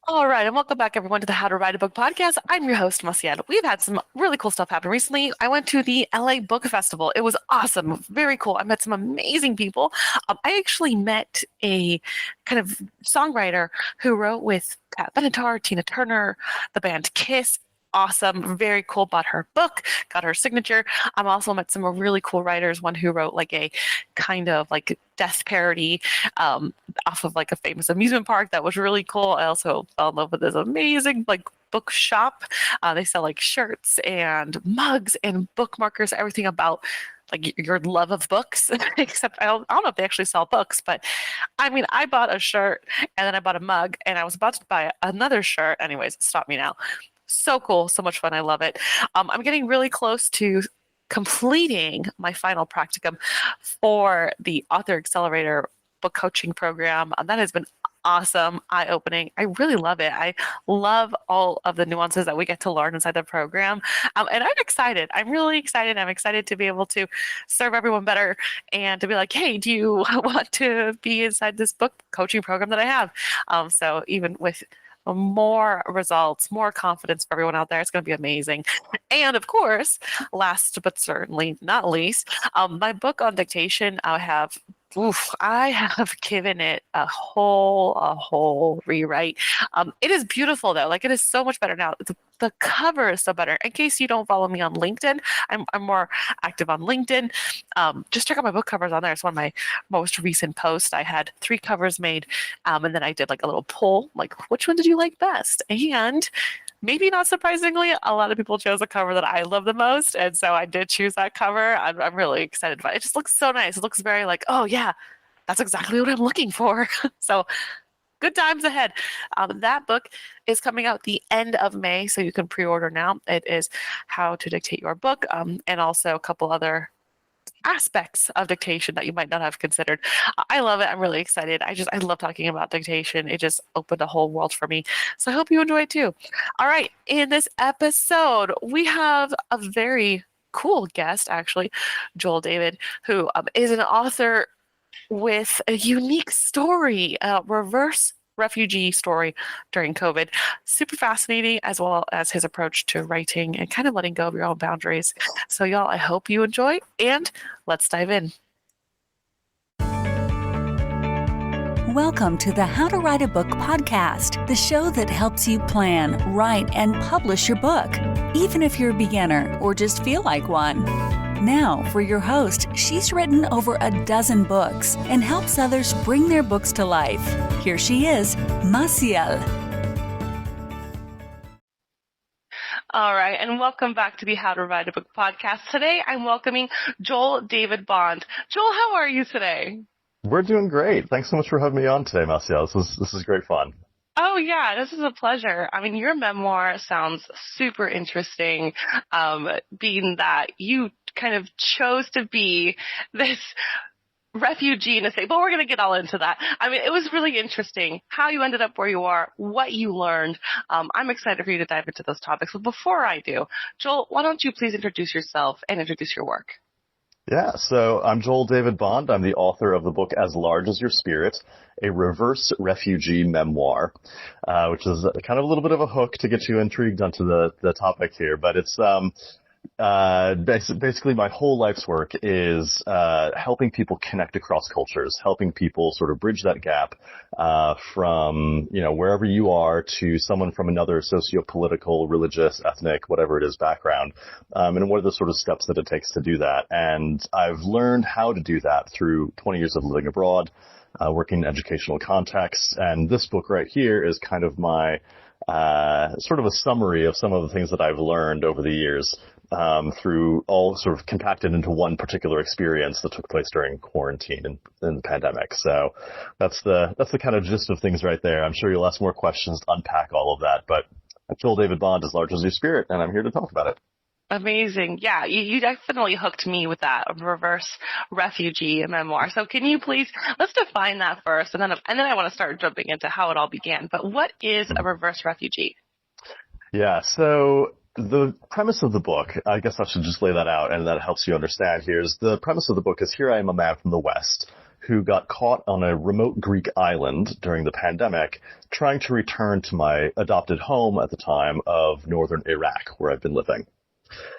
All right, and welcome back, everyone, to the How to Write a Book podcast. I'm your host, Maciel. We've had some really cool stuff happen recently. I went to the LA Book Festival. It was awesome, very cool. I met some amazing people. I actually met a kind of songwriter who wrote with Pat Benatar, Tina Turner, the band Kiss. Awesome, very cool. Bought her book, got her signature. I've also met some really cool writers. One who wrote like a kind of like death parody off of like a famous amusement park that was really cool. I also fell in love with this amazing like bookshop. They sell like shirts and mugs and bookmarkers, everything about like your love of books. Except I don't know if they actually sell books, but I mean, I bought a shirt and then I bought a mug and I was about to buy another shirt. Anyways, stop me now. So cool, so much fun. I love it. I'm getting really close to completing my final practicum for the Author Accelerator book coaching program. That has been awesome, eye-opening. I really love it. I love all of the nuances that we get to learn inside the program. And I'm excited. I'm really excited. I'm excited to be able to serve everyone better and to be like, hey, do you want to be inside this book coaching program that I have? So even with more results, more confidence for everyone out there. It's going to be amazing. And of course, last but certainly not least, my book on dictation, I have given it a whole rewrite. It is beautiful though. Like it is so much better now. The cover is so better. In case you don't follow me on LinkedIn, I'm more active on LinkedIn. Just check out my book covers on there. It's one of my most recent posts. I had 3 covers made, and then I did like a little poll, like which one did you like best? And maybe not surprisingly, a lot of people chose the cover that I love the most. And so I did choose that cover. I'm really excited about it. It just looks so nice. It looks very like, oh, yeah, that's exactly what I'm looking for. So good times ahead. That book is coming out the end of May, so you can pre-order now. It is How to Dictate Your Book, and also a couple other aspects of dictation that you might not have considered. I love it. I'm really excited. I love talking about dictation. It just opened a whole world for me. So I hope you enjoy it too. All right. In this episode, we have a very cool guest, actually, Joel David, who is an author with a unique story, a reverse refugee story during COVID. Super fascinating, as well as his approach to writing and kind of letting go of your own boundaries. So, y'all, I hope you enjoy, and let's dive in. Welcome to the How to Write a Book podcast, the show that helps you plan, write, and publish your book, even if you're a beginner or just feel like one. Now, for your host, she's written over a dozen books and helps others bring their books to life. Here she is, Maciel. All right, and welcome back to the How to Write a Book podcast. Today, I'm welcoming Joel David Bond. Joel, how are you today? We're doing great. Thanks so much for having me on today, Marcia. This is great fun. Oh, yeah, this is a pleasure. I mean, your memoir sounds super interesting, being that you kind of chose to be this refugee in a state, but we're going to get all into that. I mean, it was really interesting how you ended up where you are, what you learned. I'm excited for you to dive into those topics. But before I do, Joel, why don't you please introduce yourself and introduce your work? Yeah, so I'm Joel David Bond. I'm the author of the book As Large as Your Spirit, a reverse refugee memoir, which is kind of a little bit of a hook to get you intrigued onto the topic here. But it's basically my whole life's work is helping people connect across cultures, helping people sort of bridge that gap from wherever you are to someone from another socio-political, religious, ethnic, whatever it is background, and what are the sort of steps that it takes to do that. And I've learned how to do that through 20 years of living abroad, working in educational contexts, and this book right here is kind of my sort of a summary of some of the things that I've learned over the years. Through all sort of compacted into one particular experience that took place during quarantine and the pandemic. So that's the kind of gist of things right there. I'm sure you'll ask more questions to unpack all of that, but Joel David Bond, As Large as Your Spirit, and I'm here to talk about it. Amazing. Yeah, you definitely hooked me with that reverse refugee memoir. So can you please, let's define that first, and then I want to start jumping into how it all began. But what is a reverse refugee? Yeah, so the premise of the book, I guess I should just lay that out, and that helps you understand here, is the premise of the book is here I am, a man from the West who got caught on a remote Greek island during the pandemic, trying to return to my adopted home at the time of northern Iraq, where I've been living.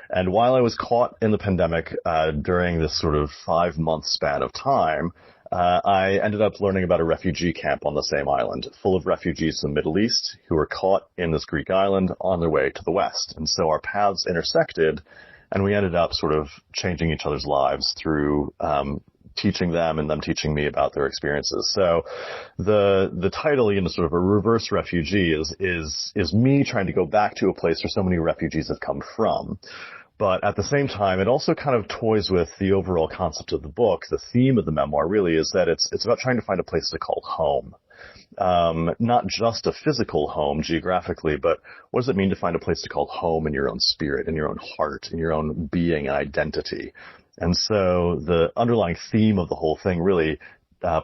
And while I was caught in the pandemic during this sort of 5-month span of time, I ended up learning about a refugee camp on the same island, full of refugees from the Middle East who were caught in this Greek island on their way to the West. And so our paths intersected, and we ended up sort of changing each other's lives through teaching them and them teaching me about their experiences. So the title, sort of a reverse refugee is me trying to go back to a place where so many refugees have come from. But at the same time, it also kind of toys with the overall concept of the book. The theme of the memoir really is that it's about trying to find a place to call home. Not just a physical home geographically, but what does it mean to find a place to call home in your own spirit, in your own heart, in your own being and identity? And so the underlying theme of the whole thing really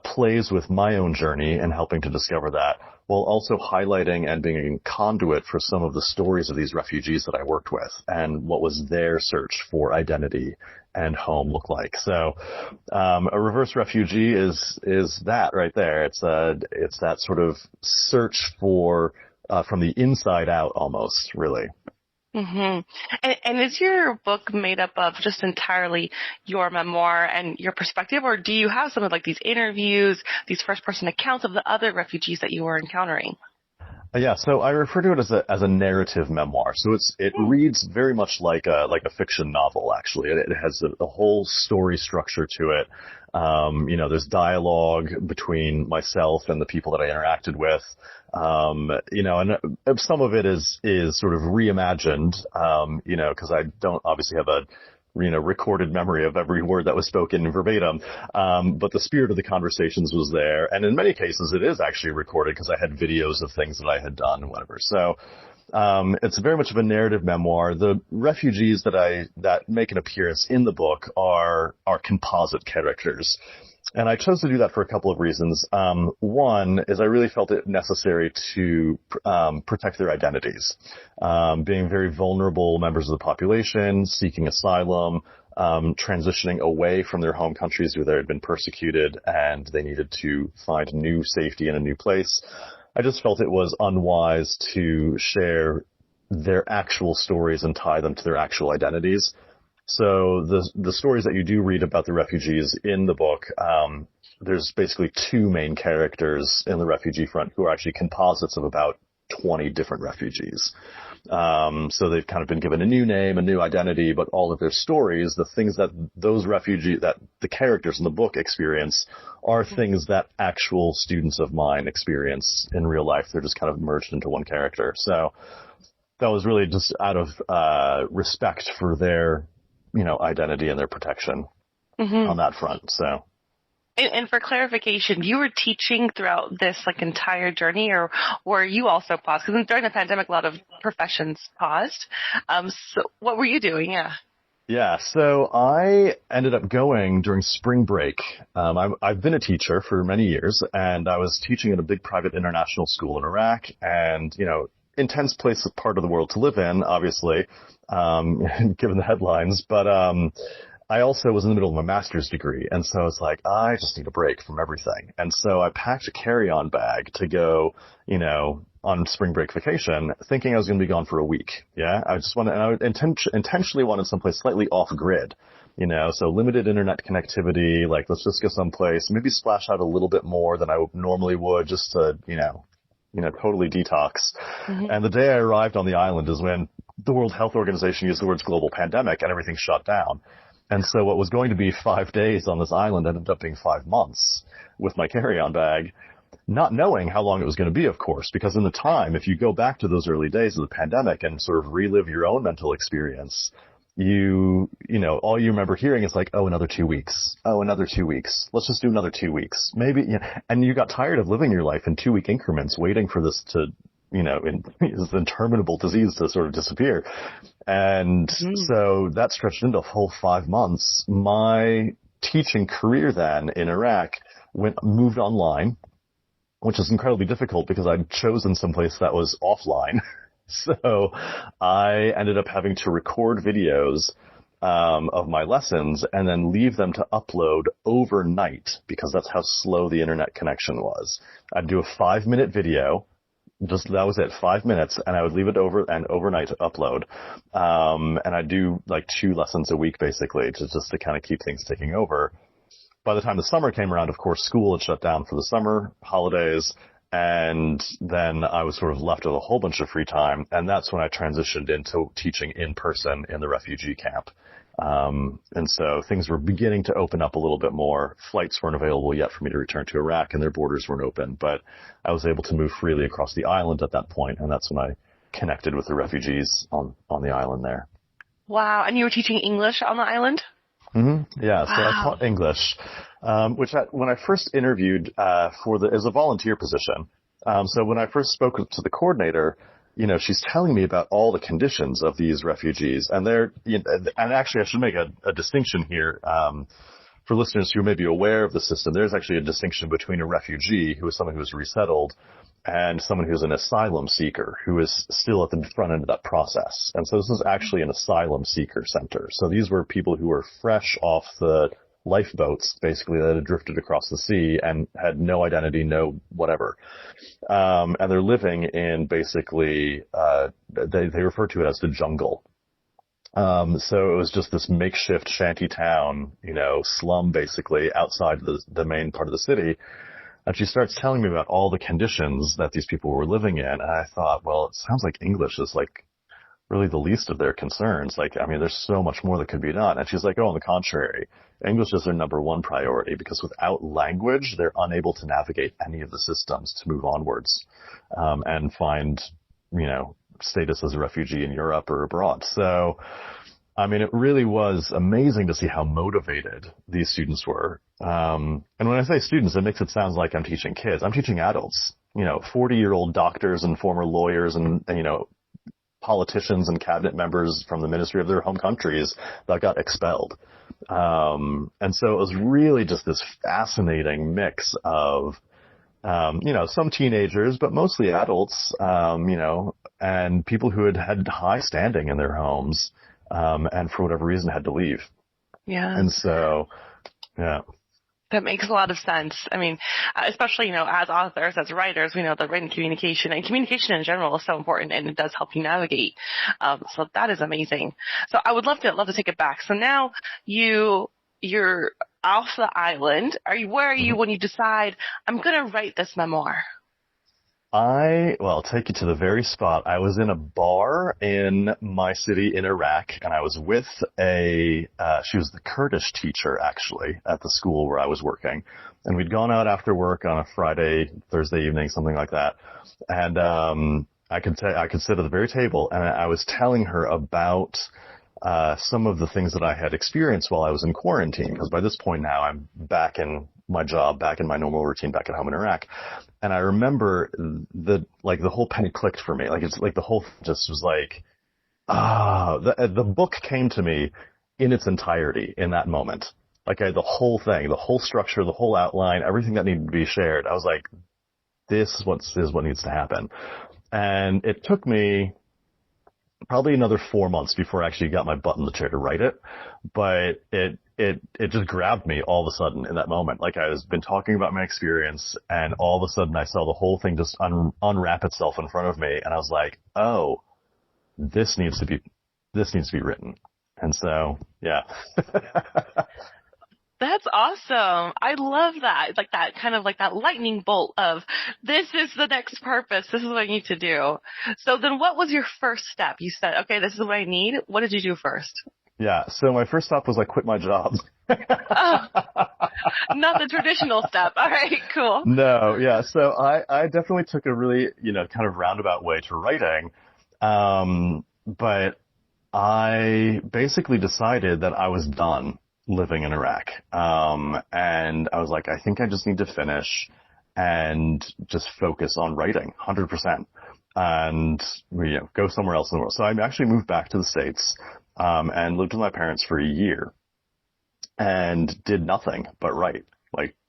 plays with my own journey and helping to discover that, while also highlighting and being a conduit for some of the stories of these refugees that I worked with and what was their search for identity and home look like. So a reverse refugee is that right there. It's that sort of search for from the inside out almost, really. Mm-hmm. And is your book made up of just entirely your memoir and your perspective, or do you have some of like these interviews, these first-person accounts of the other refugees that you were encountering? Yeah, so I refer to it as a narrative memoir. So it reads very much like a fiction novel, actually. It has a whole story structure to it. There's dialogue between myself and the people that I interacted with. And some of it is sort of reimagined, because I don't obviously have a recorded memory of every word that was spoken verbatim. But the spirit of the conversations was there. And in many cases, it is actually recorded because I had videos of things that I had done and whatever. So, it's very much of a narrative memoir. The refugees that make an appearance in the book are composite characters. And I chose to do that for a couple of reasons. One is I really felt it necessary to protect their identities, being very vulnerable members of the population, seeking asylum, transitioning away from their home countries where they had been persecuted, and they needed to find new safety in a new place. I just felt it was unwise to share their actual stories and tie them to their actual identities. So the stories that you do read about the refugees in the book, there's basically two main characters in the refugee front who are actually composites of about 20 different refugees. So they've kind of been given a new name, a new identity, but all of their stories, the things that that the characters in the book experience are things that actual students of mine experience in real life. They're just kind of merged into one character. So that was really just out of respect for their identity and their protection on that front. So. And for clarification, you were teaching throughout this entire journey, or were you also paused? Because during the pandemic, a lot of professions paused. So what were you doing? Yeah. Yeah, so I ended up going during spring break. I've been a teacher for many years, and I was teaching at a big private international school in Iraq, and intense part of the world to live in, obviously, given the headlines. But I also was in the middle of my master's degree, and so it's like, I just need a break from everything. And so I packed a carry-on bag to go, on spring break vacation, thinking I was going to be gone for a week. Yeah, I intentionally wanted someplace slightly off-grid, so limited internet connectivity, let's just go someplace, maybe splash out a little bit more than I normally would, just to, totally detox. Mm-hmm. And the day I arrived on the island is when the World Health Organization used the words global pandemic and everything shut down. And so what was going to be 5 days on this island ended up being 5 months with my carry-on bag, not knowing how long it was going to be, of course, because in the time, if you go back to those early days of the pandemic and sort of relive your own mental experience, all you remember hearing is like, oh, another 2 weeks. Oh, another 2 weeks. Let's just do another 2 weeks. Maybe, and you got tired of living your life in 2 week increments, waiting for this to, this interminable disease to sort of disappear. And so that stretched into a whole 5 months. My teaching career then in Iraq moved online, which is incredibly difficult because I'd chosen someplace that was offline. So I ended up having to record videos of my lessons and then leave them to upload overnight because that's how slow the internet connection was. I'd do a 5-minute video. That was it, 5 minutes, and I would leave it overnight to upload. And I'd do like 2 lessons a week basically just to kind of keep things ticking over. By the time the summer came around, of course, school had shut down for the summer holidays. And then I was sort of left with a whole bunch of free time. And that's when I transitioned into teaching in person in the refugee camp. And so things were beginning to open up a little bit more. Flights weren't available yet for me to return to Iraq and their borders weren't open, but I was able to move freely across the island at that point. And that's when I connected with the refugees on the island there. Wow. And you were teaching English on the island? Mm-hmm. Yeah. So Wow. I taught English, which when I first interviewed, as a volunteer position. So when I first spoke to the coordinator, she's telling me about all the conditions of these refugees and and actually I should make a distinction here. For listeners who may be aware of the system, there's actually a distinction between a refugee, who is someone who is resettled, and someone who's an asylum seeker, who is still at the front end of that process. And so this is actually an asylum seeker center. So these were people who were fresh off the lifeboats, basically, that had drifted across the sea and had no identity, no whatever. And they're living in basically, they refer to it as the jungle. So it was just this makeshift shanty town, slum basically outside the main part of the city. And she starts telling me about all the conditions that these people were living in. And I thought, well, it sounds like English is like really the least of their concerns. There's so much more that could be done. And she's like, oh, on the contrary, English is their number one priority because without language, they're unable to navigate any of the systems to move onwards, and find, status as a refugee in Europe or abroad. So, it really was amazing to see how motivated these students were. And when I say students, it makes it sound like I'm teaching kids. I'm teaching adults, 40-year-old doctors and former lawyers and politicians and cabinet members from the ministry of their home countries that got expelled. And so it was really just this fascinating mix of, some teenagers, but mostly adults, and people who had high standing in their homes, and for whatever reason had to leave. Yeah. And so, yeah. That makes a lot of sense. Especially, as authors, as writers, we know that written communication and communication in general is so important and it does help you navigate. So that is amazing. So I would love to take it back. So now you're off the island. Where are you when you decide I'm going to write this memoir? I'll take you to the very spot. I was in a bar in my city in Iraq, and I was with she was the Kurdish teacher, actually, at the school where I was working. And we'd gone out after work on a Friday, Thursday evening, something like that. And I could sit at the very table, and I was telling her about some of the things that I had experienced while I was in quarantine, because by this point now I'm back in my job, back in my normal routine, back at home in Iraq. And I remember the whole penny clicked for me. It's like the whole just was like, the book came to me in its entirety in that moment. The whole thing, the whole structure, the whole outline, everything that needed to be shared. I was like, this is what needs to happen. And it took me probably another 4 months before I actually got my butt in the chair to write it. But it just grabbed me all of a sudden in that moment. I was been talking about my experience, and all of a sudden I saw the whole thing just unwrap itself in front of me. And I was like, oh, this needs to be written. And so, yeah. That's awesome. I love that. It's that kind of that lightning bolt of this is the next purpose. This is what I need to do. So then what was your first step? You said, okay, this is what I need. What did you do first? Yeah. So my first step was I quit my job. Oh, not the traditional step. All right, cool. No. Yeah. So I definitely took a really, kind of roundabout way to writing. But I basically decided that I was done living in Iraq. And I was like, I think I just need to finish and just focus on writing 100%. And, go somewhere else in the world. So I actually moved back to the States, and lived with my parents for a year and did nothing but write.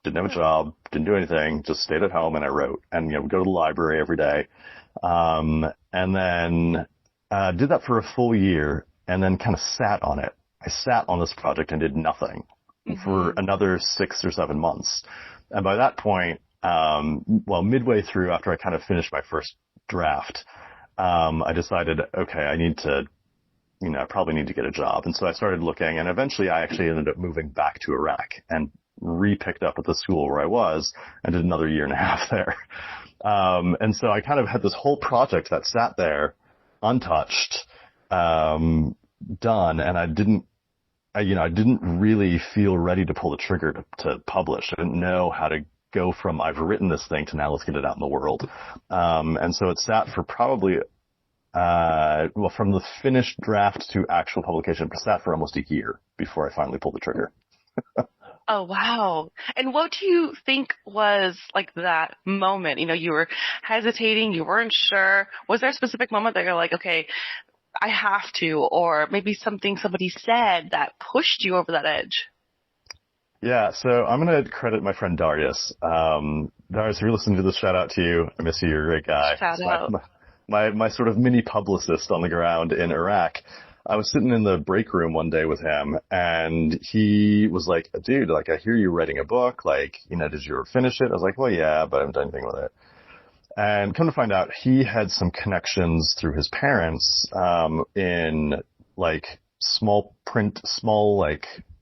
Didn't have a job, didn't do anything, just stayed at home and I wrote and, would go to the library every day. And then, did that for a full year and then kind of sat on it I sat on this project and did nothing for another 6 or 7 months. And by that point, midway through, after I kind of finished my first draft, I decided, okay, I probably need to get a job. And so I started looking, and eventually I actually ended up moving back to Iraq and re-picked up at the school where I was and did another 1.5 years there. And so I kind of had this whole project that sat there untouched, done, and I didn't really feel ready to pull the trigger to publish. I didn't know how to go from I've written this thing to now let's get it out in the world. And so it sat for probably from the finished draft to actual publication, it sat for almost a year before I finally pulled the trigger. Oh, wow. And what do you think was like that moment? You were hesitating, you weren't sure. Was there a specific moment that you're like, okay, I have to, or maybe something somebody said that pushed you over that edge? Yeah, so I'm going to credit my friend Darius. Darius, if you're listening to this, shout out to you. I miss you. You're a great guy. Shout out. My sort of mini publicist on the ground in Iraq. I was sitting in the break room one day with him, and he was like, dude, like, I hear you're writing a book. Like, did you ever finish it? I was like, well, yeah, but I haven't done anything with it. And come to find out, he had some connections through his parents, in like small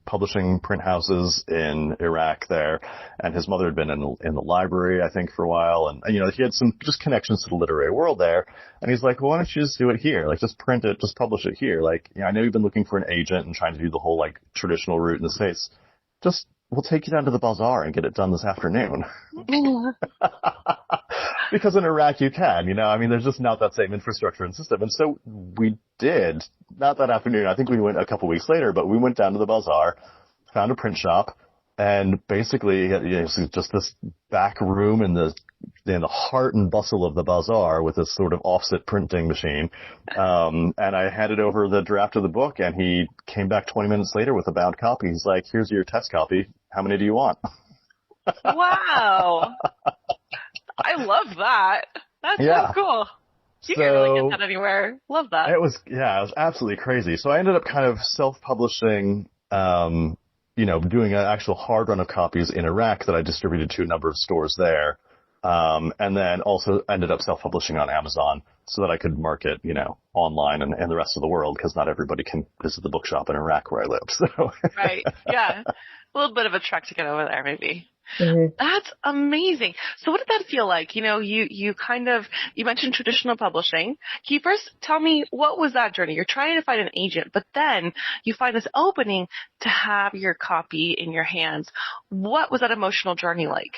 publishing print houses in Iraq there. And his mother had been in the library, I think, for a while. And, he had some just connections to the literary world there. And he's like, well, why don't you just do it here? Like, just print it, just publish it here. Like, I know you've been looking for an agent and trying to do the whole like traditional route in the States. We'll take you down to the bazaar and get it done this afternoon. Because in Iraq you can, there's just not that same infrastructure and system. And so we did, not that afternoon. I think we went a couple weeks later, but we went down to the bazaar, found a print shop, and basically just this back room in the heart and bustle of the bazaar with this sort of offset printing machine. And I handed over the draft of the book, and he came back 20 minutes later with a bound copy. He's like, here's your test copy. How many do you want? Wow. I love that. That's so cool. You can't really get that anywhere. Love that. It was absolutely crazy. So I ended up kind of self-publishing, doing an actual hard run of copies in Iraq that I distributed to a number of stores there. And then also ended up self-publishing on Amazon so that I could market, online and the rest of the world, because not everybody can visit the bookshop in Iraq where I live. So. Right. Yeah. A little bit of a trek to get over there, maybe. Mm-hmm. That's amazing. So what did that feel like? You mentioned traditional publishing. Can you first tell me, what was that journey? You're trying to find an agent, but then you find this opening to have your copy in your hands. What was that emotional journey like?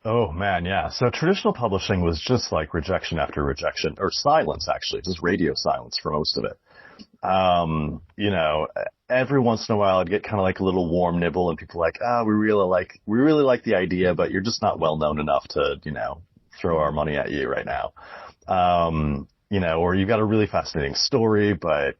Oh, man, yeah. So traditional publishing was just like rejection after rejection, or silence, actually, just radio silence for most of it. Every once in a while I'd get kind of like a little warm nibble, and people like, we really like the idea, but you're just not well known enough to, throw our money at you right now. Or you've got a really fascinating story, but,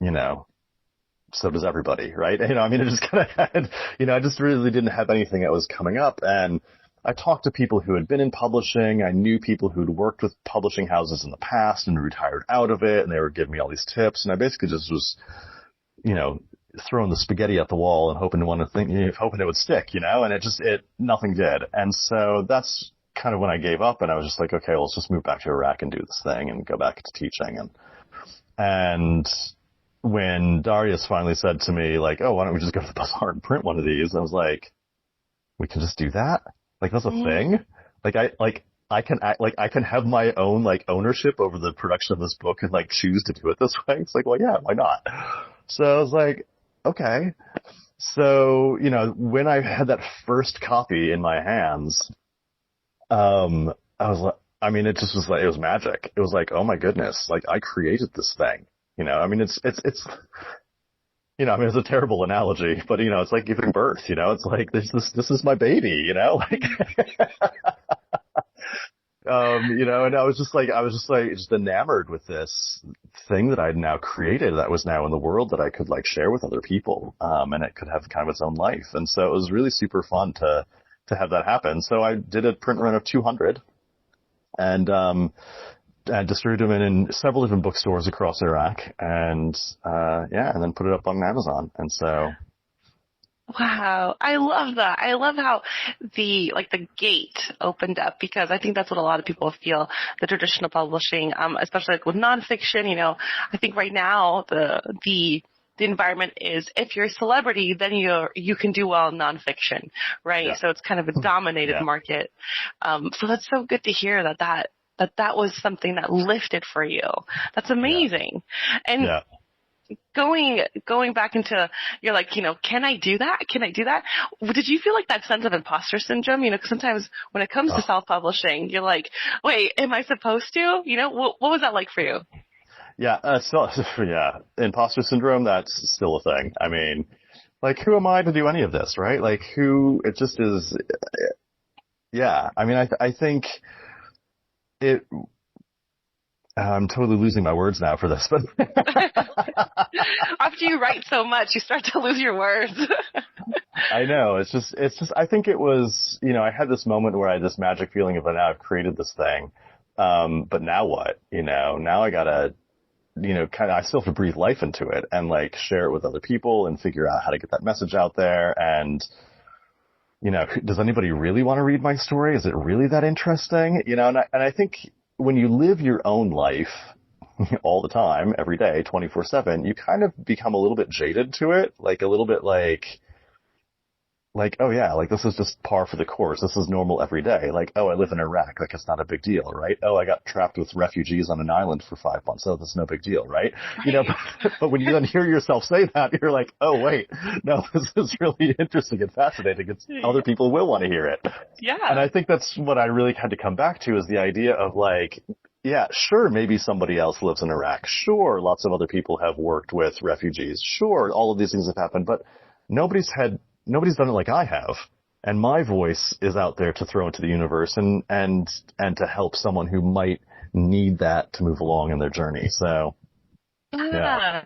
so does everybody, right? It just kind of had, I just really didn't have anything that was coming up. And I talked to people who had been in publishing. I knew people who'd worked with publishing houses in the past and retired out of it, and they were giving me all these tips. And I basically just was, throwing the spaghetti at the wall and hoping it would stick, and nothing did. And so that's kind of when I gave up, and I was just like, okay, well, let's just move back to Iraq and do this thing and go back to teaching. And when Darius finally said to me, like, oh, why don't we just go to the bazaar and print one of these? I was like, we can just do that? Like, that's a thing? I can have my own like ownership over the production of this book and like choose to do it this way. It's like, well, yeah, why not? So I was like, okay. So, when I had that first copy in my hands, I was like, it just was like, it was magic. It was like, oh my goodness, like I created this thing. It's it's a terrible analogy, but it's like giving birth, it's like, this is my baby, like, and I was just enamored with this thing that I'd now created that was now in the world that I could like share with other people. And it could have kind of its own life. And so it was really super fun to have that happen. So I did a print run of 200, and, distributed them in several different bookstores across Iraq, and and then put it up on Amazon. And so, Wow, I love that. I love how the gate opened up, because I think that's what a lot of people feel, the traditional publishing, especially with nonfiction. I think right now the environment is, if you're a celebrity, then you can do well in nonfiction, right? Yeah. So it's kind of a dominated market. So that's so good to hear that was something that lifted for you. That's amazing. And going back into, you're like, can I do that? Can I do that? Did you feel like that sense of imposter syndrome? Because sometimes when it comes to self-publishing, you're like, wait, am I supposed to? What was that like for you? Yeah, imposter syndrome, that's still a thing. I mean, like, who am I to do any of this, right? Like, it just is, I mean, I think I'm totally losing my words now for this, but after you write so much, you start to lose your words. I know. It's just, I think it was, I had this moment where I had this magic feeling of, now I've created this thing. But now what? Now I gotta, I still have to breathe life into it and like share it with other people and figure out how to get that message out there. And, does anybody really want to read my story? Is it really that interesting? And I think when you live your own life all the time, every day, 24/7, you kind of become a little bit jaded to it, like a little bit like, oh yeah, like this is just par for the course. This is normal every day. Like, oh, I live in Iraq. Like, it's not a big deal, right? Oh, I got trapped with refugees on an island for 5 months. Oh, that's no big deal, right? But when you then hear yourself say that, you're like, oh, wait, no, this is really interesting and fascinating. Other people will want to hear it. Yeah. And I think that's what I really had to come back to, is the idea of like, yeah, sure, maybe somebody else lives in Iraq. Sure, lots of other people have worked with refugees. Sure, all of these things have happened, but nobody's done it like I have. And my voice is out there to throw into the universe and to help someone who might need that to move along in their journey. So, yeah.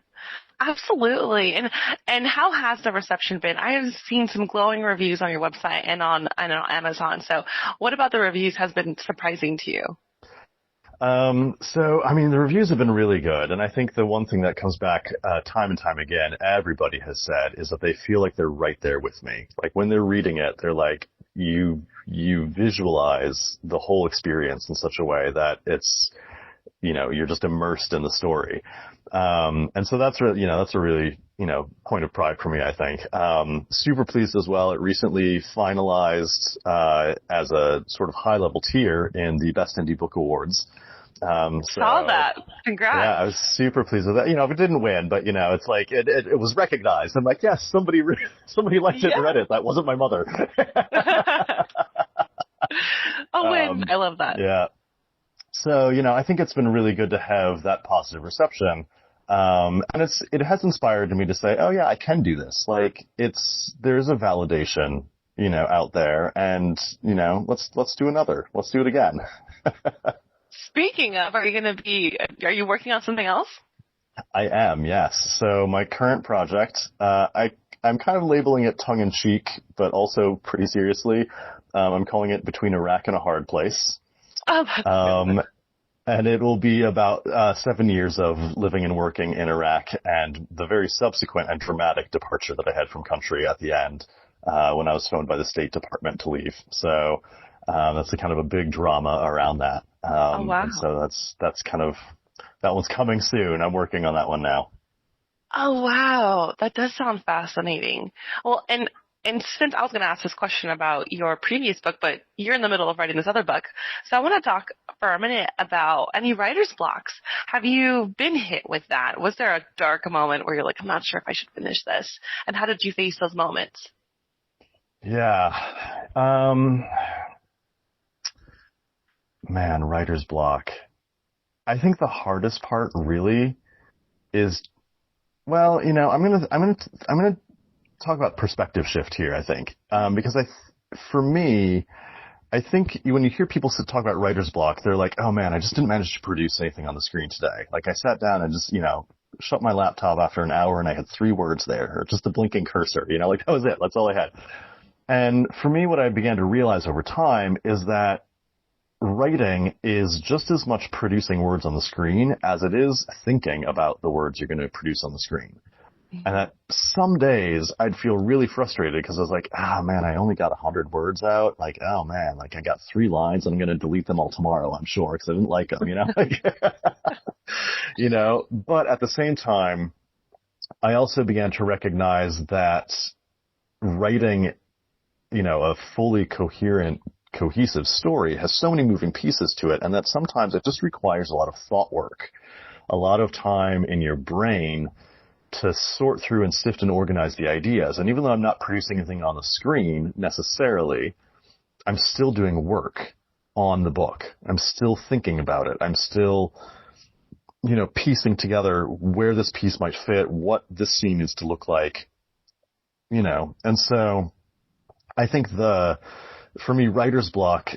Absolutely. And how has the reception been? I have seen some glowing reviews on your website and on Amazon. So what about the reviews has been surprising to you? So, I mean, the reviews have been really good. And I think the one thing that comes back, time and time again, everybody has said, is that they feel like they're right there with me. Like when they're reading it, they're like, you visualize the whole experience in such a way that it's, you're just immersed in the story. And so that's really, that's a really, point of pride for me, I think. Super pleased as well. It recently finalized, as a sort of high level tier in the Best Indie Book Awards. Saw that. Congrats. Yeah, I was super pleased with that. It didn't win, but it's like it was recognized. I'm like, yes, somebody liked it and read it. That wasn't my mother. A win. I love that. Yeah. So, I think it's been really good to have that positive reception. And it has inspired me to say, oh yeah, I can do this. Like there's a validation, out there, and, let's do another. Let's do it again. Speaking of, are you working on something else? I am, yes. So my current project, I'm kind of labeling it tongue in cheek, but also pretty seriously. I'm calling it Between Iraq and a Hard Place. Oh, that's and it will be about 7 years of living and working in Iraq, and the very subsequent and dramatic departure that I had from country at the end, when I was phoned by the State Department to leave. So that's a kind of a big drama around that. Oh, wow. And so that's kind of, that one's coming soon. I'm working on that one now. Oh, wow. That does sound fascinating. Well, and since I was going to ask this question about your previous book, but you're in the middle of writing this other book, so I want to talk for a minute about any writer's blocks. Have you been hit with that? Was there a dark moment where you're like, I'm not sure if I should finish this? And how did you face those moments? Yeah. Man, writer's block. I think the hardest part really is, well, I'm gonna talk about perspective shift here, I think. Because for me, I think when you hear people talk about writer's block, they're like, oh man, I just didn't manage to produce anything on the screen today. Like I sat down and just, shut my laptop after an hour and I had 3 words there, or just a blinking cursor, like that was it. That's all I had. And for me, what I began to realize over time is that writing is just as much producing words on the screen as it is thinking about the words you're going to produce on the screen. And that some days I'd feel really frustrated because I was like, man, I only got 100 words out. Like, oh man, like I got 3 lines. I'm going to delete them all tomorrow, I'm sure, because I didn't like them, but at the same time, I also began to recognize that writing, a fully cohesive story has so many moving pieces to it, and that sometimes it just requires a lot of thought work, a lot of time in your brain to sort through and sift and organize the ideas. And even though I'm not producing anything on the screen necessarily, I'm still doing work on the book. I'm still thinking about it. I'm still, piecing together where this piece might fit, what this scene needs to look like, And so I think for me, writer's block,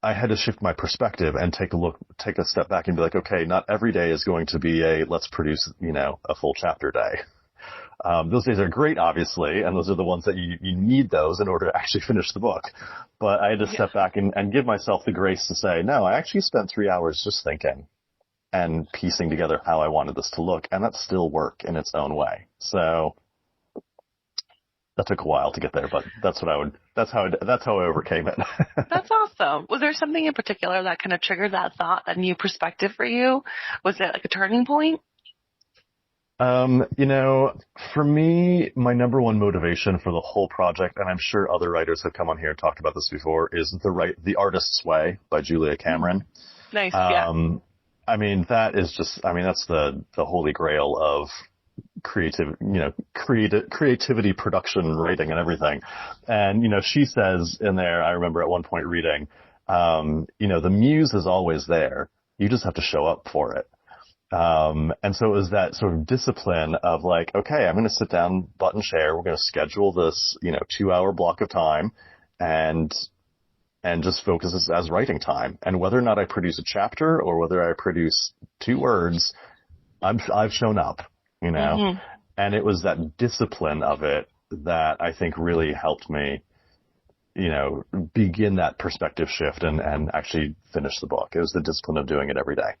I had to shift my perspective and take a step back and be like, okay, not every day is going to be let's produce, a full chapter day. Those days are great, obviously, and those are the ones that you need those in order to actually finish the book. But I had to step back and give myself the grace to say, no, I actually spent 3 hours just thinking and piecing together how I wanted this to look. And that's still work in its own way. So that took a while to get there, but that's how I overcame it. That's awesome. Was there something in particular that kind of triggered that thought, that new perspective for you? Was it like a turning point? For me, my number one motivation for the whole project, and I'm sure other writers have come on here and talked about this before, is The Artist's Way by Julia Cameron. Nice. Yeah. That's the holy grail of creativity, production, writing, and everything. And, she says in there, I remember at one point reading, the muse is always there. You just have to show up for it. And so it was that sort of discipline of like, okay, I'm going to sit down, button chair. We're going to schedule this, 2-hour block of time and just focus this as writing time. And whether or not I produce a chapter or whether I produce 2 words, I've shown up. Mm-hmm. And it was that discipline of it that I think really helped me, begin that perspective shift and actually finish the book. It was the discipline of doing it every day.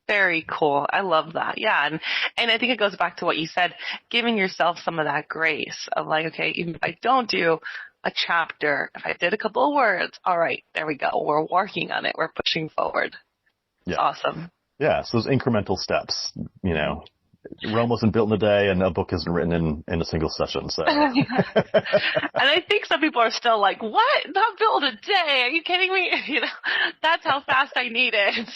Very cool. I love that. Yeah. And I think it goes back to what you said, giving yourself some of that grace of like, okay, even if I don't do a chapter, if I did a couple of words, all right, there we go. We're working on it. We're pushing forward. It's awesome. Yeah. So those incremental steps, Rome wasn't built in a day, and a book isn't written in a single session. So, and I think some people are still like, "What? Not built in a day? Are you kidding me?" That's how fast I need it.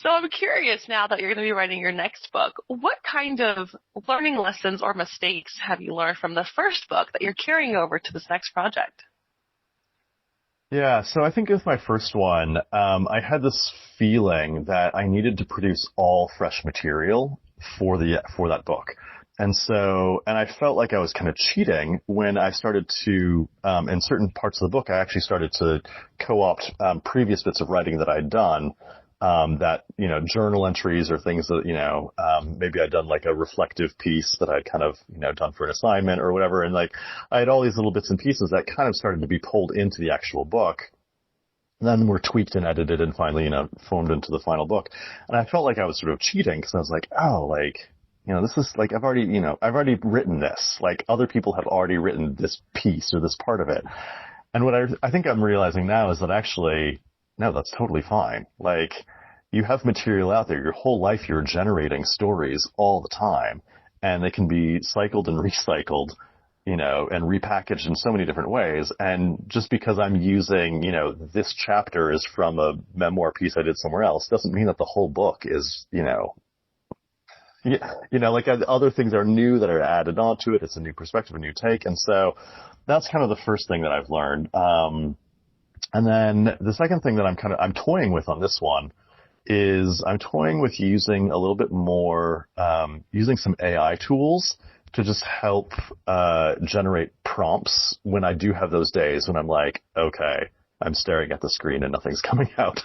So I'm curious now that you're going to be writing your next book. What kind of learning lessons or mistakes have you learned from the first book that you're carrying over to this next project? Yeah, so I think with my first one, I had this feeling that I needed to produce all fresh material for that book. And I felt like I was kind of cheating when I started to, in certain parts of the book, I actually started to co-opt previous bits of writing that I'd done, that, journal entries or things that, maybe I'd done like a reflective piece that I'd kind of, done for an assignment or whatever. And like, I had all these little bits and pieces that kind of started to be pulled into the actual book. And then were tweaked and edited and finally, formed into the final book. And I felt like I was sort of cheating because I was like, oh, like, this is like, I've already written this. Like other people have already written this piece or this part of it. And what I think I'm realizing now is that actually, no, that's totally fine. Like you have material out there. Your whole life you're generating stories all the time, and they can be cycled and recycled, and repackaged in so many different ways. And just because I'm using, this chapter is from a memoir piece I did somewhere else doesn't mean that the whole book is, like other things are new that are added onto it. It's a new perspective, a new take. And so that's kind of the first thing that I've learned. And then the second thing that I'm toying with on this one is I'm toying with using a little bit more, using some AI tools to just help, generate prompts when I do have those days when I'm like, okay, I'm staring at the screen and nothing's coming out.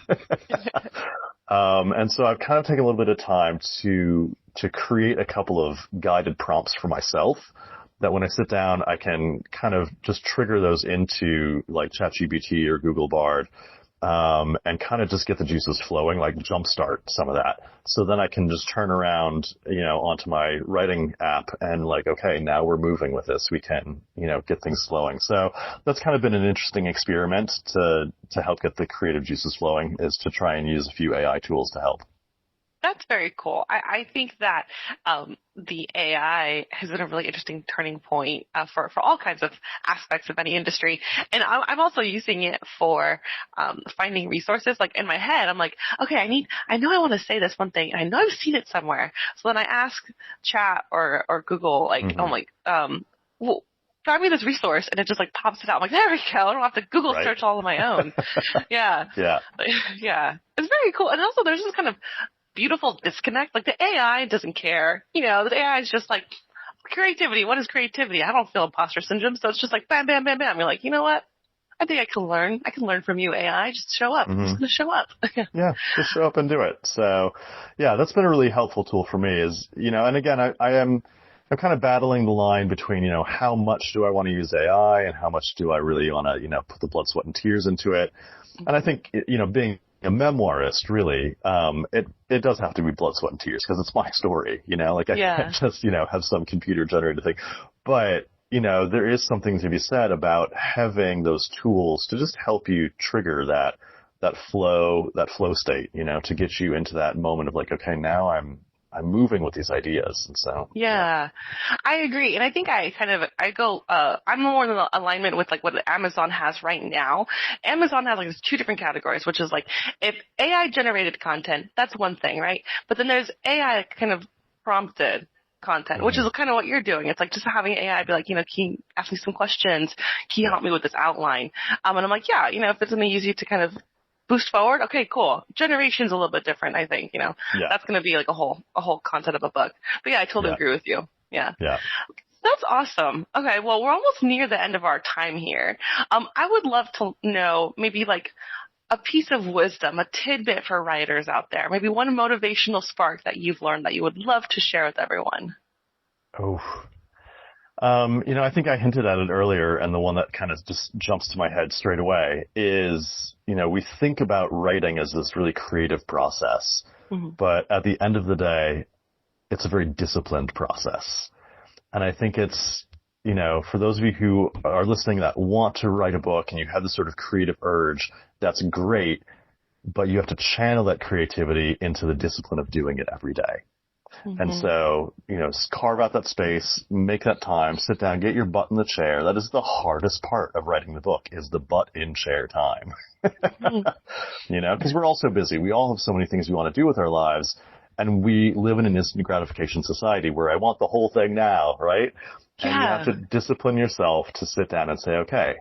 And so I've kind of taken a little bit of time to create a couple of guided prompts for myself that when I sit down, I can kind of just trigger those into like ChatGPT or Google Bard, and kind of just get the juices flowing, like jumpstart some of that. So then I can just turn around, onto my writing app and like, okay, now we're moving with this. We can, get things flowing. So that's kind of been an interesting experiment to help get the creative juices flowing, is to try and use a few AI tools to help. That's very cool. I think that the AI has been a really interesting turning point for all kinds of aspects of any industry. And I'm also using it for finding resources. Like in my head, I'm like, okay, I know I want to say this one thing, and I know I've seen it somewhere. So then I ask Chat or Google, like, I'm like, well, find me this resource, and it just like pops it out. I'm like, there we go. I don't have to Google search all on my own. Yeah. Yeah. It's very cool. And also there's this kind of beautiful disconnect. Like the AI doesn't care. The AI is just like, creativity. What is creativity? I don't feel imposter syndrome. So it's just like bam, bam, bam, bam. You're like, you know what? I think I can learn. I can learn from you, AI. Just show up. I'm just going to show up. Yeah, just show up and do it. So yeah, that's been a really helpful tool for me is, and again, I'm kind of battling the line between, how much do I want to use AI and how much do I really want to, put the blood, sweat, and tears into it. And I think, being a memoirist, really, it does have to be blood, sweat, and tears because it's my story, like I can't just, have some computer generated thing. But, there is something to be said about having those tools to just help you trigger that flow state, to get you into that moment of like, okay, now I'm moving with these ideas. And so, yeah, I agree. And I think I'm more in alignment with like what Amazon has right now. Amazon has like two different categories, which is like, if AI generated content, that's one thing, right? But then there's AI kind of prompted content, which is kind of what you're doing. It's like just having AI be like, can you ask me some questions? Can you help me with this outline? And I'm like, yeah, if it's going to use you to kind of boost forward, okay, cool. Generation's a little bit different, I think. That's going to be like a whole content of a book. But yeah, I totally agree with you. Yeah. That's awesome. Okay, well, we're almost near the end of our time here. I would love to know maybe like a piece of wisdom, a tidbit for writers out there, maybe one motivational spark that you've learned that you would love to share with everyone. I think I hinted at it earlier, and the one that kind of just jumps to my head straight away is, we think about writing as this really creative process, but at the end of the day, it's a very disciplined process. And I think it's, for those of you who are listening that want to write a book and you have this sort of creative urge, that's great, but you have to channel that creativity into the discipline of doing it every day. And so, carve out that space, make that time, sit down, get your butt in the chair. That is the hardest part of writing the book, is the butt in chair time. Because we're all so busy. We all have so many things we want to do with our lives. And we live in an instant gratification society where I want the whole thing now, right? Yeah. And you have to discipline yourself to sit down and say, okay.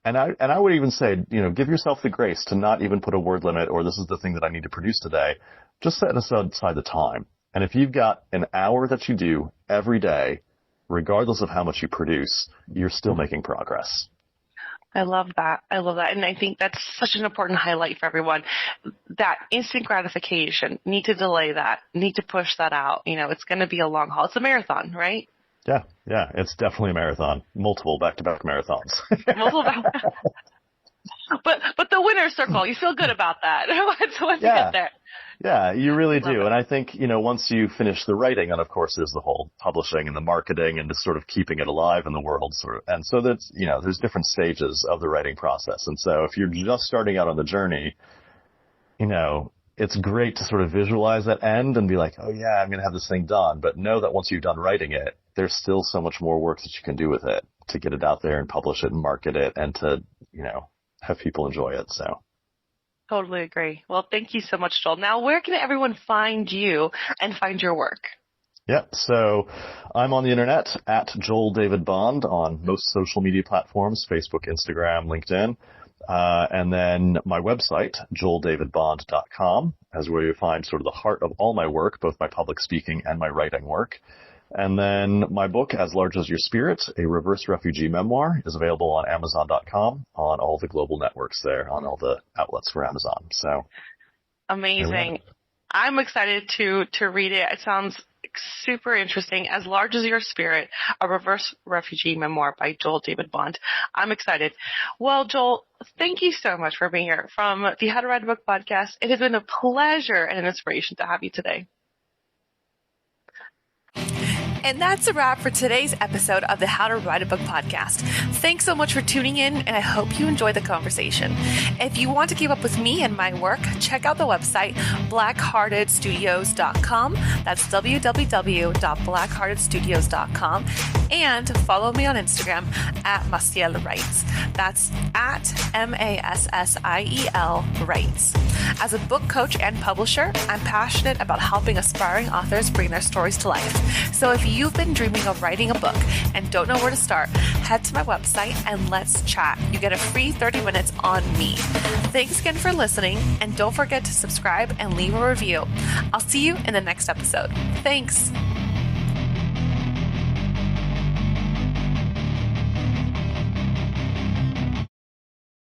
And I would even say, give yourself the grace to not even put a word limit or this is the thing that I need to produce today. Just set aside the time. And if you've got an hour that you do every day, regardless of how much you produce, you're still making progress. I love that. And I think that's such an important highlight for everyone. That instant gratification, need to delay that, need to push that out. It's going to be a long haul. It's a marathon, right? Yeah. It's definitely a marathon. Multiple back-to-back marathons. But the winner's circle, you feel good about that once you get there. Yeah, you really do. And I think, once you finish the writing, and of course there's the whole publishing and the marketing and just sort of keeping it alive in the world and so that's, there's different stages of the writing process. And so if you're just starting out on the journey, it's great to sort of visualize that end and be like, oh yeah, I'm going to have this thing done. But know that once you've done writing it, there's still so much more work that you can do with it to get it out there and publish it and market it and to, have people enjoy it. So. Totally agree. Well, thank you so much, Joel. Now, where can everyone find you and find your work? Yep. So I'm on the internet at Joel David Bond on most social media platforms, Facebook, Instagram, LinkedIn. And then my website, joeldavidbond.com, is where you find sort of the heart of all my work, both my public speaking and my writing work. And then my book, As Large as Your Spirit, a reverse refugee memoir, is available on Amazon.com, on all the global networks there, on all the outlets for Amazon. So amazing. I'm excited to read it. It sounds super interesting. As Large as Your Spirit, a reverse refugee memoir by Joel David Bond. I'm excited. Well, Joel, thank you so much for being here from the How to Write a Book podcast. It has been a pleasure and an inspiration to have you today. And that's a wrap for today's episode of the How to Write a Book podcast. Thanks so much for tuning in, and I hope you enjoyed the conversation. If you want to keep up with me and my work, check out the website, blackheartedstudios.com. That's www.blackheartedstudios.com. And follow me on Instagram at Maciel Writes. That's at MASSIEL Writes. As a book coach and publisher, I'm passionate about helping aspiring authors bring their stories to life. So if you've been dreaming of writing a book and don't know where to start, head to my website and let's chat. You get a free 30 minutes on me. Thanks again for listening, and don't forget to subscribe and leave a review. I'll see you in the next episode. Thanks.